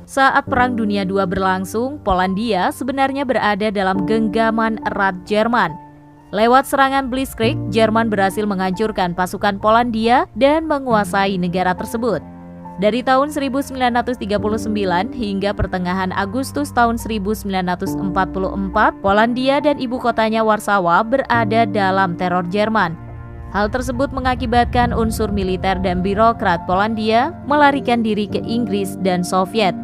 Saat Perang Dunia II berlangsung, Polandia sebenarnya berada dalam genggaman erat Jerman. Lewat serangan Blitzkrieg, Jerman berhasil menghancurkan pasukan Polandia dan menguasai negara tersebut. Dari tahun 1939 hingga pertengahan Agustus tahun 1944, Polandia dan ibu kotanya Warsawa berada dalam teror Jerman. Hal tersebut mengakibatkan unsur militer dan birokrat Polandia melarikan diri ke Inggris dan Soviet.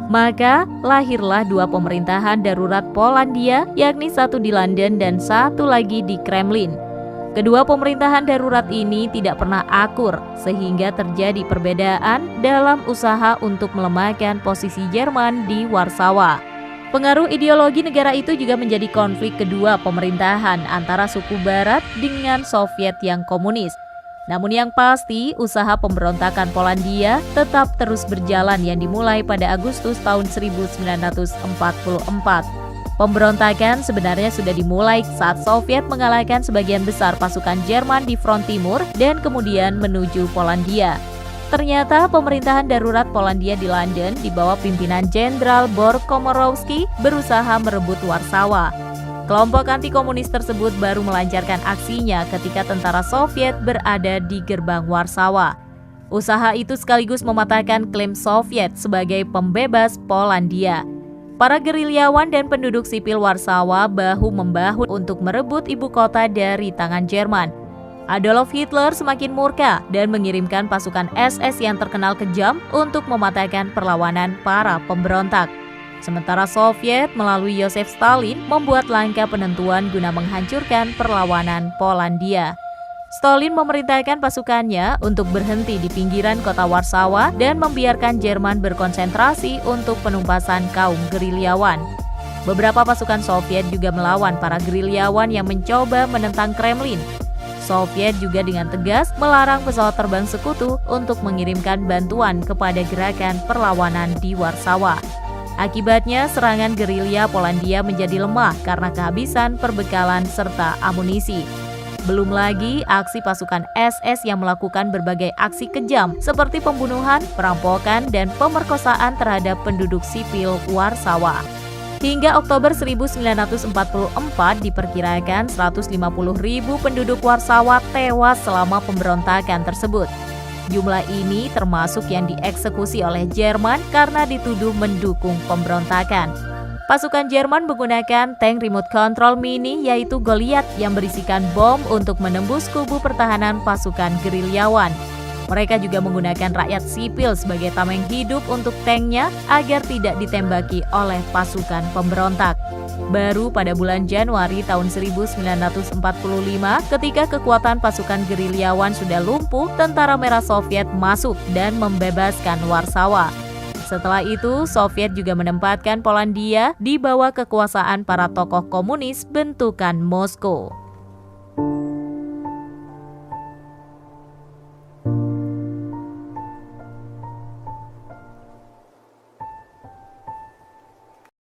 Maka lahirlah dua pemerintahan darurat Polandia, yakni satu di London dan satu lagi di Kremlin. Kedua pemerintahan darurat ini tidak pernah akur, sehingga terjadi perbedaan dalam usaha untuk melemahkan posisi Jerman di Warsawa. Pengaruh ideologi negara itu juga menjadi konflik kedua pemerintahan antara suku Barat dengan Soviet yang komunis. Namun yang pasti, usaha pemberontakan Polandia tetap terus berjalan yang dimulai pada Agustus tahun 1944. Pemberontakan sebenarnya sudah dimulai saat Soviet mengalahkan sebagian besar pasukan Jerman di front timur dan kemudian menuju Polandia. Ternyata pemerintahan darurat Polandia di London di bawah pimpinan Jenderal Bor Komorowski berusaha merebut Warsawa. Kelompok anti-komunis tersebut baru melancarkan aksinya ketika tentara Soviet berada di gerbang Warsawa. Usaha itu sekaligus mematahkan klaim Soviet sebagai pembebas Polandia. Para gerilyawan dan penduduk sipil Warsawa bahu-membahu untuk merebut ibu kota dari tangan Jerman. Adolf Hitler semakin murka dan mengirimkan pasukan SS yang terkenal kejam untuk mematahkan perlawanan para pemberontak. Sementara Soviet melalui Joseph Stalin membuat langkah penentuan guna menghancurkan perlawanan Polandia. Stalin memerintahkan pasukannya untuk berhenti di pinggiran kota Warsawa dan membiarkan Jerman berkonsentrasi untuk penumpasan kaum gerilyawan. Beberapa pasukan Soviet juga melawan para gerilyawan yang mencoba menentang Kremlin. Soviet juga dengan tegas melarang pesawat terbang sekutu untuk mengirimkan bantuan kepada gerakan perlawanan di Warsawa. Akibatnya, serangan gerilya Polandia menjadi lemah karena kehabisan perbekalan serta amunisi. Belum lagi aksi pasukan SS yang melakukan berbagai aksi kejam seperti pembunuhan, perampokan, dan pemerkosaan terhadap penduduk sipil Warsawa. Hingga Oktober 1944 diperkirakan 150.000 penduduk Warsawa tewas selama pemberontakan tersebut. Jumlah ini termasuk yang dieksekusi oleh Jerman karena dituduh mendukung pemberontakan. Pasukan Jerman menggunakan tank remote control mini yaitu Goliath yang berisikan bom untuk menembus kubu pertahanan pasukan gerilyawan. Mereka juga menggunakan rakyat sipil sebagai tameng hidup untuk tanknya agar tidak ditembaki oleh pasukan pemberontak. Baru pada bulan Januari tahun 1945, ketika kekuatan pasukan gerilyawan sudah lumpuh, tentara Merah Soviet masuk dan membebaskan Warsawa. Setelah itu, Soviet juga menempatkan Polandia di bawah kekuasaan para tokoh komunis bentukan Moskow.